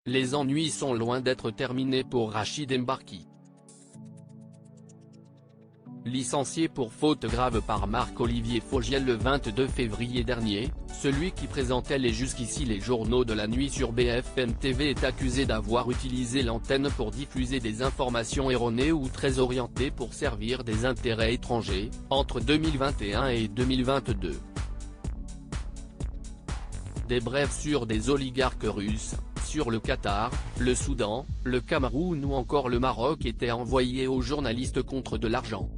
Les ennuis sont loin d'être terminés pour Rachid Embarki. Licencié pour faute grave par Marc-Olivier Fogiel le 22 février dernier, celui qui présentait jusqu'ici les journaux de la nuit sur BFM TV est accusé d'avoir utilisé l'antenne pour diffuser des informations erronées ou très orientées pour servir des intérêts étrangers, entre 2021 et 2022. Des brèves sur des oligarques russes, sur le Qatar, le Soudan, le Cameroun ou encore le Maroc étaient envoyées aux journalistes contre de l'argent.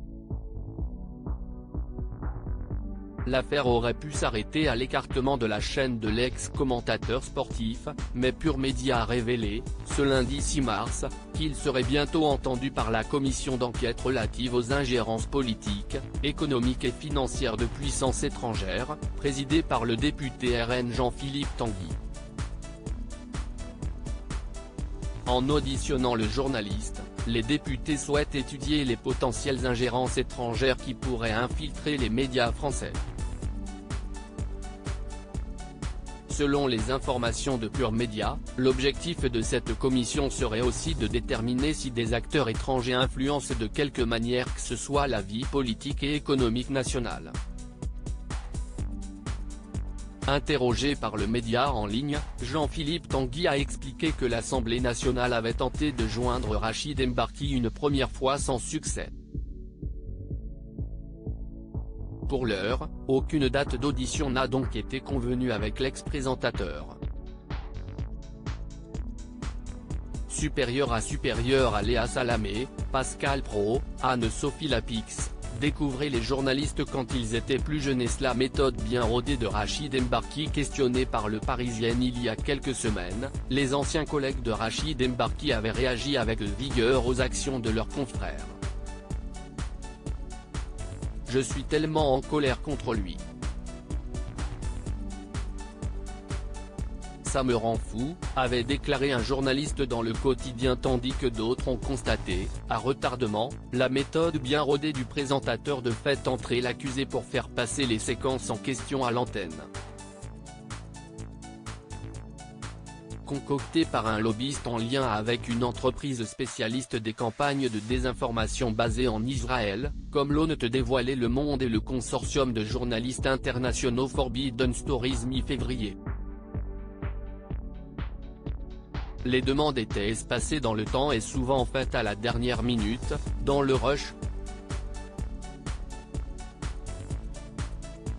L'affaire aurait pu s'arrêter à l'écartement de la chaîne de l'ex-commentateur sportif, mais Pure Média a révélé, ce lundi 6 mars, qu'il serait bientôt entendu par la commission d'enquête relative aux ingérences politiques, économiques et financières de puissances étrangères, présidée par le député RN Jean-Philippe Tanguy. En auditionnant le journaliste, les députés souhaitent étudier les potentielles ingérences étrangères qui pourraient infiltrer les médias français. Selon les informations de Pure Média, l'objectif de cette commission serait aussi de déterminer si des acteurs étrangers influencent de quelque manière que ce soit la vie politique et économique nationale. Interrogé par le média en ligne, Jean-Philippe Tanguy a expliqué que l'Assemblée nationale avait tenté de joindre Rachid Embarki une première fois sans succès. Pour l'heure, aucune date d'audition n'a donc été convenue avec l'ex-présentateur. Supérieur à Léa Salamé, Pascal Praud, Anne-Sophie Lapix, découvrez les journalistes quand ils étaient plus jeunes et la méthode bien rodée de Rachid Embarki questionné par le Parisien il y a quelques semaines, les anciens collègues de Rachid Embarki avaient réagi avec vigueur aux actions de leurs confrères. Je suis tellement en colère contre lui. Ça me rend fou, avait déclaré un journaliste dans le quotidien tandis que d'autres ont constaté, à retardement, la méthode bien rodée du présentateur de fait entrer l'accusé pour faire passer les séquences en question à l'antenne. Concocté par un lobbyiste en lien avec une entreprise spécialiste des campagnes de désinformation basée en Israël, comme l'ont dévoilé Le Monde et le consortium de journalistes internationaux Forbidden Stories mi-février. Les demandes étaient espacées dans le temps et souvent faites à la dernière minute, dans le rush.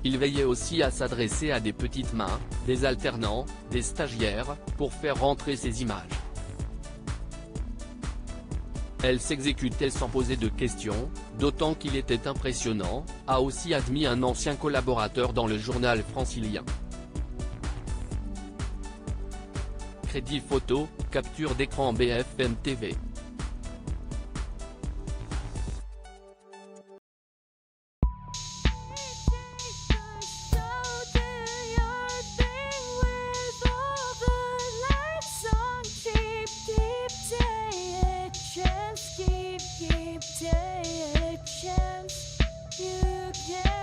Il veillait aussi à s'adresser à des petites mains, des alternants, des stagiaires, pour faire rentrer ces images. Elles s'exécutaient sans poser de questions, d'autant qu'il était impressionnant, a aussi admis un ancien collaborateur dans le journal francilien. Crédit photo, capture d'écran BFM TV. Take a chance, you can